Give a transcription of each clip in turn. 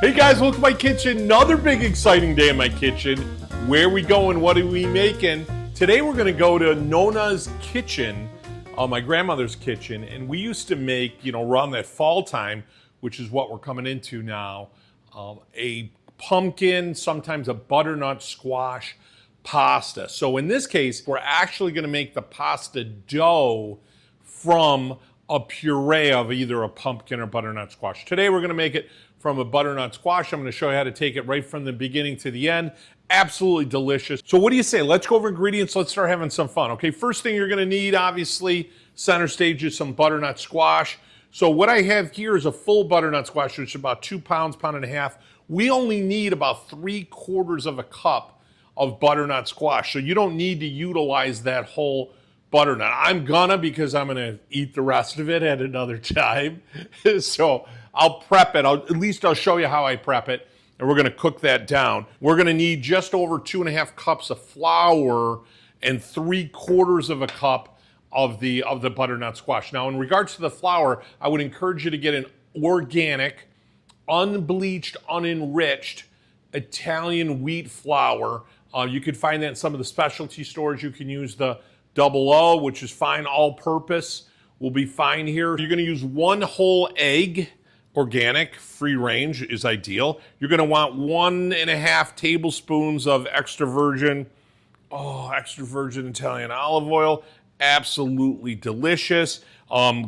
Hey guys, welcome to my kitchen. Another big exciting day in my kitchen. Where we going? What are we making? Today we're going to go to Nona's kitchen, my grandmother's kitchen, and we used to make, around that fall time, which is what we're coming into now, a pumpkin, sometimes a butternut squash pasta. So in this case, we're actually going to make the pasta dough from a puree of either a pumpkin or butternut squash. Today we're going to make it from a butternut squash. I'm going to show you how to take it right from the beginning to the end. Absolutely delicious. So what do you say? Let's go over ingredients. Let's start having some fun. Okay, first thing you're going to need, obviously, center stage is some butternut squash. So what I have here is a full butternut squash, which is about 2 pounds, pound and a half. We only need about 3/4 of a cup of butternut squash. So you don't need to utilize that whole butternut. I'm gonna, because I'm gonna eat the rest of it at another time. So I'll prep it. I'll show you how I prep it, and we're gonna cook that down. We're gonna need just over 2.5 cups of flour and 3/4 of a cup of the butternut squash. Now, in regards to the flour, I would encourage you to get an organic, unbleached, unenriched Italian wheat flour. You could find that in some of the specialty stores. You can use the double O, which is fine, all purpose will be fine here. You're gonna use 1 whole egg, organic, free range is ideal. You're gonna want 1.5 tablespoons of extra virgin Italian olive oil. Absolutely delicious.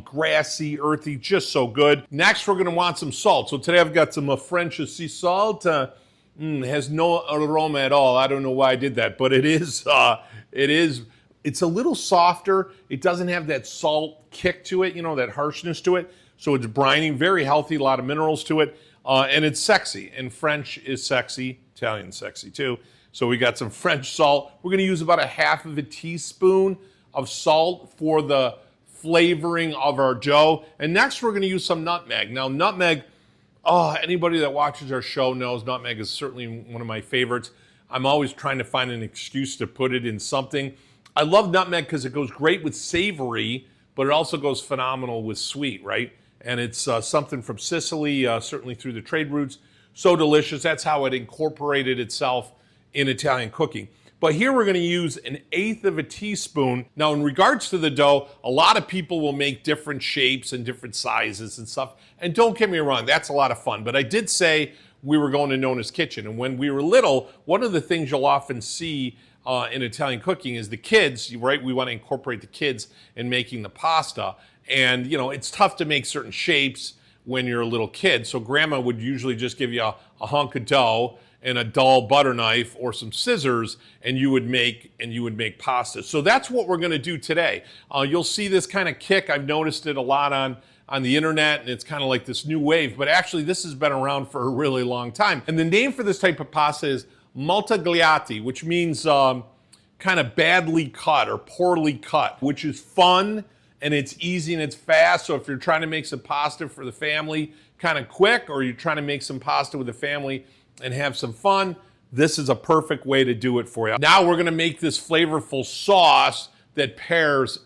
Grassy, earthy, just so good. Next, we're gonna want some salt. So today I've got some French sea salt. Has no aroma at all. I don't know why I did that, but it's a little softer. It doesn't have that salt kick to it, that harshness to it. So it's brining, very healthy, a lot of minerals to it. And it's sexy. And French is sexy, Italian's sexy too. So we got some French salt. We're gonna use about 1/2 teaspoon of salt for the flavoring of our dough. And next we're gonna use some nutmeg. Now nutmeg, anybody that watches our show knows nutmeg is certainly one of my favorites. I'm always trying to find an excuse to put it in something. I love nutmeg because it goes great with savory, but it also goes phenomenal with sweet, right? And it's something from Sicily, certainly through the trade routes. So delicious. That's how it incorporated itself in Italian cooking. But here we're going to use 1/8 teaspoon. Now, in regards to the dough, a lot of people will make different shapes and different sizes and stuff. And don't get me wrong, that's a lot of fun. But I did say we were going to Nona's kitchen. And when we were little, one of the things you'll often see in Italian cooking is the kids, right? We want to incorporate the kids in making the pasta. And, it's tough to make certain shapes when you're a little kid. So grandma would usually just give you a hunk of dough and a dull butter knife or some scissors, and you would make pasta. So that's what we're going to do today. You'll see this kind of kick. I've noticed it a lot on the internet, and it's kind of like this new wave. But actually, this has been around for a really long time. And the name for this type of pasta is maltagliati, which means kind of badly cut or poorly cut, which is fun and it's easy and it's fast. So if you're trying to make some pasta for the family kind of quick, or you're trying to make some pasta with the family and have some fun, this is a perfect way to do it for you. Now we're gonna make this flavorful sauce that pairs,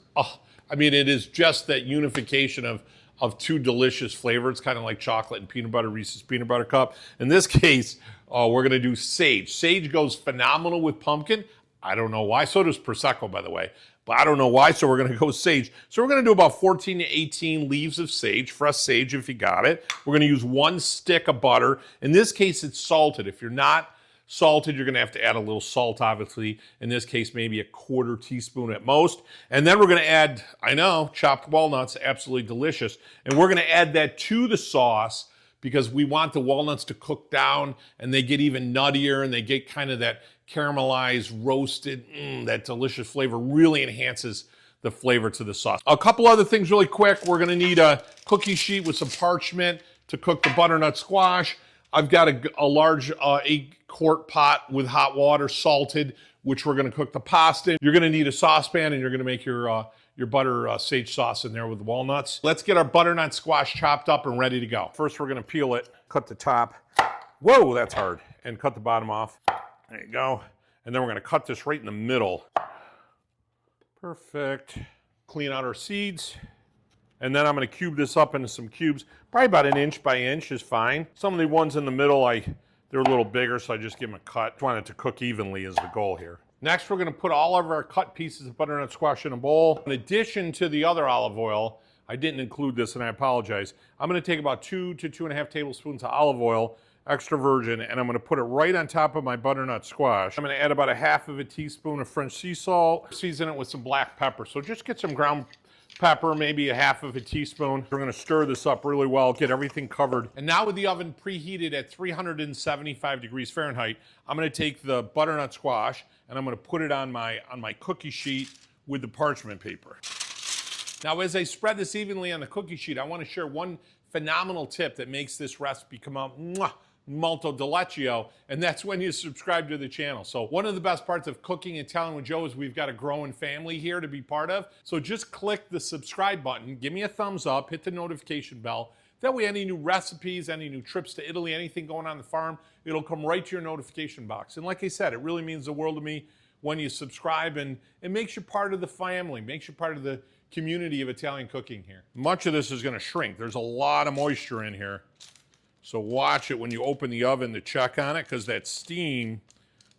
it is just that unification of two delicious flavors, kind of like chocolate and peanut butter, Reese's peanut butter cup. In this case, we're gonna do sage. Sage goes phenomenal with pumpkin. I don't know why. So does Prosecco, by the way. But I don't know why, so we're gonna go sage. So we're gonna do about 14 to 18 leaves of sage, fresh sage if you got it. We're gonna use 1 stick of butter. In this case, it's salted. If you're not salted, you're gonna have to add a little salt, obviously. In this case, maybe 1/4 teaspoon at most. And then we're gonna add, chopped walnuts, absolutely delicious. And we're gonna add that to the sauce because we want the walnuts to cook down and they get even nuttier and they get kind of that caramelized, roasted, that delicious flavor. Really enhances the flavor to the sauce. A couple other things really quick. We're gonna need a cookie sheet with some parchment to cook the butternut squash. I've got a large 8-quart pot with hot water, salted, which we're gonna cook the pasta in. You're gonna need a saucepan and you're gonna make your butter sage sauce in there with the walnuts. Let's get our butternut squash chopped up and ready to go. First, we're gonna peel it, cut the top. Whoa, that's hard. And cut the bottom off. There you go. And then we're gonna cut this right in the middle. Perfect. Clean out our seeds. And then I'm going to cube this up into some cubes. Probably about 1 inch by inch is fine. Some of the ones in the middle, they're a little bigger, so I just give them a cut. I want it to cook evenly is the goal here. Next, we're going to put all of our cut pieces of butternut squash in a bowl. In addition to the other olive oil, I didn't include this and I apologize. I'm going to take about 2 to 2.5 tablespoons of olive oil, extra virgin, and I'm going to put it right on top of my butternut squash. I'm going to add about 1/2 teaspoon of French sea salt, season it with some black pepper. So just get some ground pepper, maybe 1/2 teaspoon. We're going to stir this up really well, get everything covered. And now with the oven preheated at 375 degrees Fahrenheit, I'm going to take the butternut squash and I'm going to put it on my cookie sheet with the parchment paper. Now, as I spread this evenly on the cookie sheet, I want to share one phenomenal tip that makes this recipe come out molto deleccio, and that's when you subscribe to the channel. So one of the best parts of cooking Italian with Joe is we've got a growing family here to be part of. So just click the subscribe button, give me a thumbs up, hit the notification bell. That way any new recipes, any new trips to Italy, anything going on the farm, it'll come right to your notification box. And like I said, it really means the world to me when you subscribe, and it makes you part of the family, makes you part of the community of Italian cooking here. Much of this is going to shrink. There's a lot of moisture in here. So watch it when you open the oven to check on it, because that steam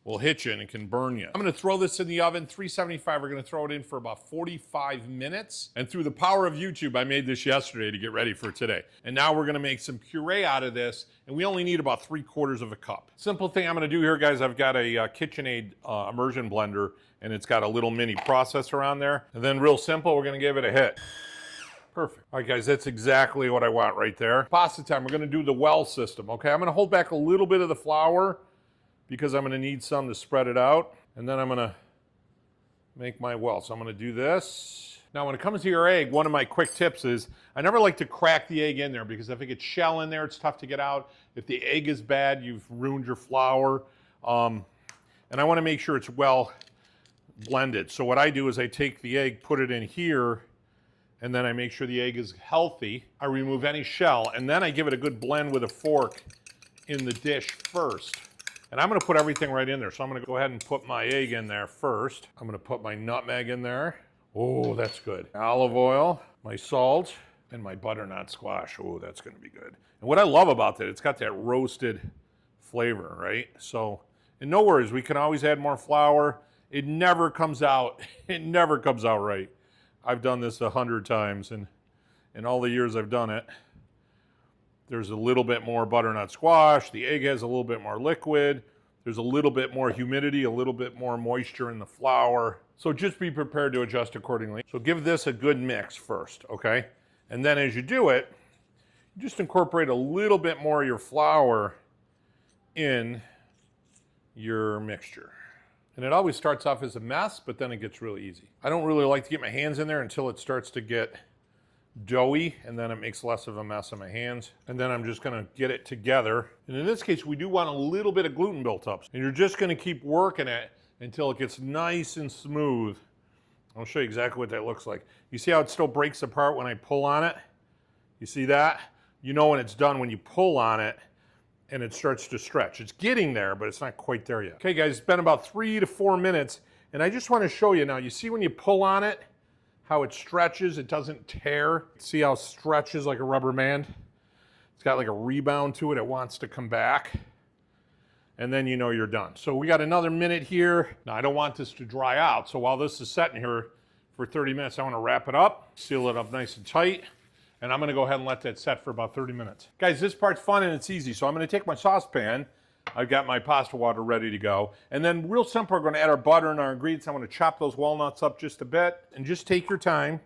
will hit you and it can burn you. I'm going to throw this in the oven, 375. We're going to throw it in for about 45 minutes. And through the power of YouTube, I made this yesterday to get ready for today. And now we're going to make some puree out of this, and we only need about 3/4 cup. Simple thing I'm going to do here, guys, I've got a KitchenAid immersion blender, and it's got a little mini processor on there. And then real simple, we're going to give it a hit. Perfect. All right, guys, that's exactly what I want right there. Pasta time, we're going to do the well system, okay? I'm going to hold back a little bit of the flour because I'm going to need some to spread it out. And then I'm going to make my well. So I'm going to do this. Now, when it comes to your egg, one of my quick tips is I never like to crack the egg in there, because if it gets shell in there, it's tough to get out. If the egg is bad, you've ruined your flour. And I want to make sure it's well blended. So what I do is I take the egg, put it in here, and then I make sure the egg is healthy. I remove any shell, and then I give it a good blend with a fork in the dish first. And I'm going to put everything right in there. So I'm going to go ahead and put my egg in there first. I'm going to put my nutmeg in there. Oh, that's good. Olive oil, my salt, and my butternut squash. Oh, that's going to be good. And what I love about that, it's got that roasted flavor, right? So, and no worries, we can always add more flour. It never comes out. It never comes out right. I've done this 100 times, and in all the years I've done it, there's a little bit more butternut squash. The egg has a little bit more liquid. There's a little bit more humidity, a little bit more moisture in the flour. So just be prepared to adjust accordingly. So give this a good mix first, okay? And then as you do it, just incorporate a little bit more of your flour in your mixture. And it always starts off as a mess, but then it gets really easy. I don't really like to get my hands in there until it starts to get doughy, and then it makes less of a mess on my hands. And then I'm just gonna get it together. And in this case, we do want a little bit of gluten built up. And you're just gonna keep working it until it gets nice and smooth. I'll show you exactly what that looks like. You see how it still breaks apart when I pull on it? You see that? You know when it's done when you pull on it and it starts to stretch. It's getting there, but it's not quite there yet. Okay, guys, it's been about 3 to 4 minutes, and I just want to show you now. You see when you pull on it, how it stretches, it doesn't tear. See how it stretches like a rubber band? It's got like a rebound to it. It wants to come back. And then you know you're done. So we got another minute here. Now, I don't want this to dry out, so while this is sitting here for 30 minutes, I want to wrap it up, seal it up nice and tight. And I'm going to go ahead and let that set for about 30 minutes. Guys, this part's fun and it's easy. So I'm going to take my saucepan. I've got my pasta water ready to go. And then real simple, we're going to add our butter and our ingredients. I'm going to chop those walnuts up just a bit. And just take your time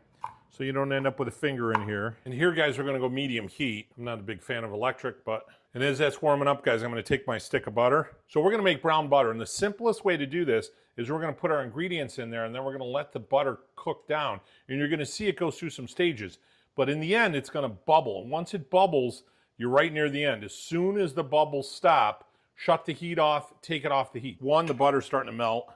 so you don't end up with a finger in here. And here, guys, we're going to go medium heat. I'm not a big fan of electric, but... And as that's warming up, guys, I'm going to take my stick of butter. So we're going to make brown butter. And the simplest way to do this is we're going to put our ingredients in there, and then we're going to let the butter cook down. And you're going to see it go through some stages. But in the end, it's going to bubble. And once it bubbles, you're right near the end. As soon as the bubbles stop, shut the heat off, take it off the heat. One, the butter's starting to melt.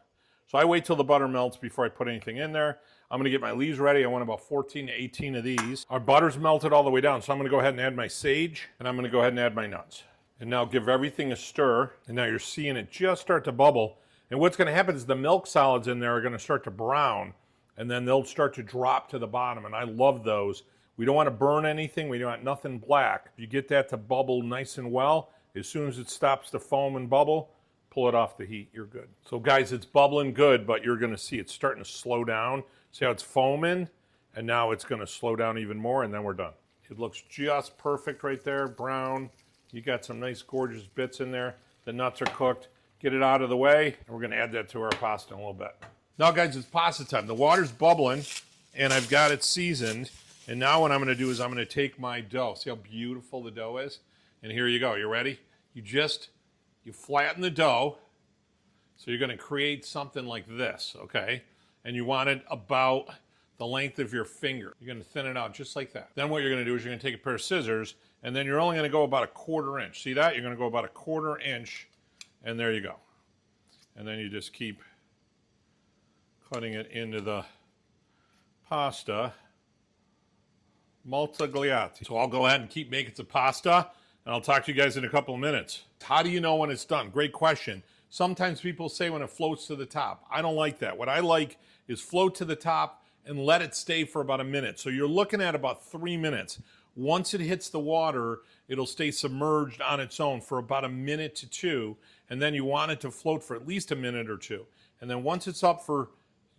So I wait till the butter melts before I put anything in there. I'm going to get my leaves ready. I want about 14 to 18 of these. Our butter's melted all the way down, so I'm going to go ahead and add my sage, and I'm going to go ahead and add my nuts. And now give everything a stir, and now you're seeing it just start to bubble. And what's going to happen is the milk solids in there are going to start to brown, and then they'll start to drop to the bottom, and I love those We don't want to burn anything. We don't want nothing black. You get that to bubble nice and well. As soon as it stops to foam and bubble, pull it off the heat. You're good. So guys, it's bubbling good, but you're going to see it's starting to slow down. See how it's foaming? And now it's going to slow down even more, and then we're done. It looks just perfect right there, brown. You got some nice, gorgeous bits in there. The nuts are cooked. Get it out of the way, and we're going to add that to our pasta in a little bit. Now, guys, it's pasta time. The water's bubbling, and I've got it seasoned. And now what I'm going to do is I'm going to take my dough. See how beautiful the dough is? And here you go. You ready? You flatten the dough. So you're going to create something like this, okay? And you want it about the length of your finger. You're going to thin it out just like that. Then what you're going to do is you're going to take a pair of scissors, and then you're only going to go about a 1/4 inch. See that? You're going to go about a 1/4 inch, and there you go. And then you just keep cutting it into the pasta. Multigliati. So I'll go ahead and keep making some pasta, and I'll talk to you guys in a couple of minutes. How do you know when it's done? Great question. Sometimes people say when it floats to the top. I don't like that. What I like is float to the top and let it stay for about a minute. So you're looking at about 3 minutes. Once it hits the water, it'll stay submerged on its own for about 1 minute to 2, and then you want it to float for at least a minute or 2. And then once it's up for,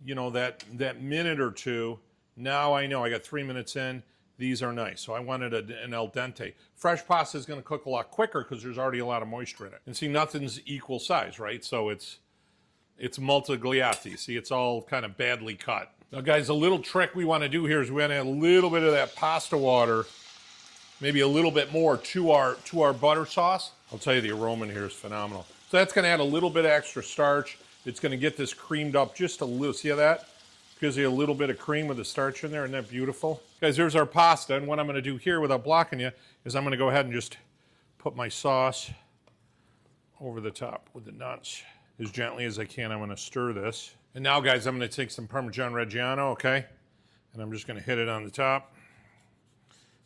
you know, that minute or 2, now I know I got 3 minutes in. These are nice. So I wanted an al dente. Fresh pasta is going to cook a lot quicker because there's already a lot of moisture in it. And see, nothing's equal size, right? So it's multigliati. See, it's all kind of badly cut. Now, guys, a little trick we want to do here is we want to add a little bit of that pasta water, maybe a little bit more to our butter sauce. I'll tell you, the aroma in here is phenomenal. So that's going to add a little bit of extra starch. It's going to get this creamed up just a little. See that? Gives you a little bit of cream with the starch in there. Isn't that beautiful? Guys, there's our pasta. And what I'm going to do here without blocking you is I'm going to go ahead and just put my sauce over the top with the nuts. As gently as I can, I'm going to stir this. And now, guys, I'm going to take some Parmesan Reggiano, okay? And I'm just going to hit it on the top.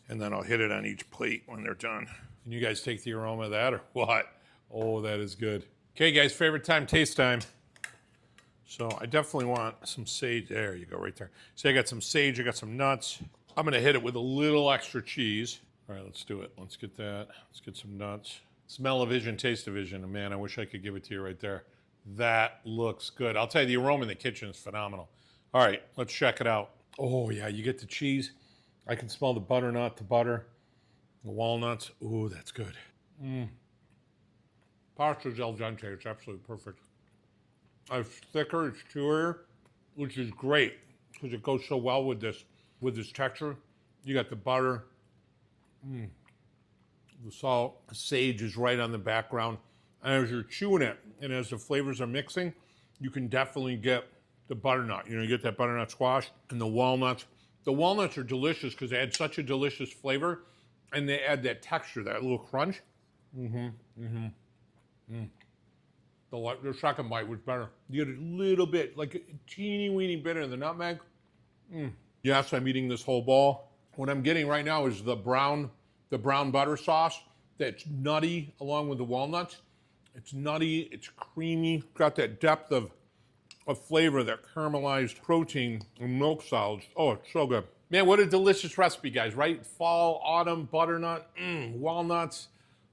And then I'll hit it on each plate when they're done. Can you guys take the aroma of that or what? Oh, that is good. Okay, guys, favorite time, taste time. So I definitely want some sage. There you go, right there. See, I got some sage, I got some nuts. I'm going to hit it with a little extra cheese. All right, let's do it. Let's get that. Let's get some nuts. Smell-o-vision, taste-o-vision. And man, I wish I could give it to you right there. That looks good. I'll tell you, the aroma in the kitchen is phenomenal. All right, let's check it out. Oh, yeah, you get the cheese. I can smell the butternut, the butter, the walnuts. Ooh, that's good. Pasta's al dente. It's absolutely perfect. It's thicker, it's chewier, which is great because it goes so well with this texture. You got the butter, the salt, the sage is right on the background. And as you're chewing it and as the flavors are mixing, you can definitely get the butternut. You know, you get that butternut squash and the walnuts. The walnuts are delicious because they add such a delicious flavor and they add that texture, that little crunch. The second bite was better. You get a little bit, like a teeny weeny bit of the nutmeg. Yes, I'm eating this whole ball. What I'm getting right now is the brown butter sauce that's nutty along with the walnuts. It's nutty, it's creamy, got that depth of flavor, that caramelized protein and milk solids. Oh, it's so good. Man, what a delicious recipe, guys, right? Fall, autumn, butternut, walnuts,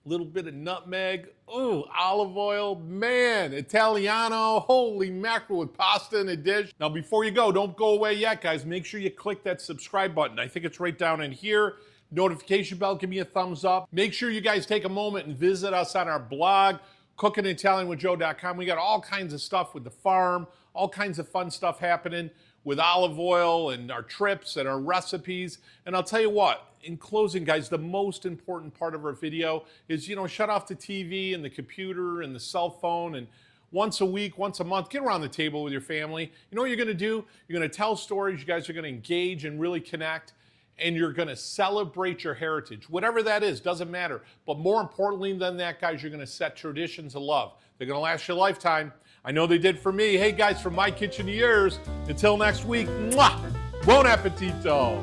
a little bit of nutmeg, ooh, olive oil, man, Italiano, holy mackerel with pasta in a dish. Now, before you go, don't go away yet, guys. Make sure you click that subscribe button. I think it's right down in here. Notification bell, give me a thumbs up. Make sure you guys take a moment and visit us on our blog, cookingitalianwithjoe.com. We got all kinds of stuff with the farm, all kinds of fun stuff happening with olive oil and our trips and our recipes. And I'll tell you what, in closing, guys, the most important part of our video is, you know, shut off the TV and the computer and the cell phone, and once a week, once a month, get around the table with your family. You know what you're going to do? You're going to tell stories. You guys are going to engage and really connect, and you're going to celebrate your heritage. Whatever that is, doesn't matter. But more importantly than that, guys, you're going to set traditions of love. They're going to last you a lifetime. I know they did for me. Hey, guys, from my kitchen to yours, until next week, mwah, buon appetito.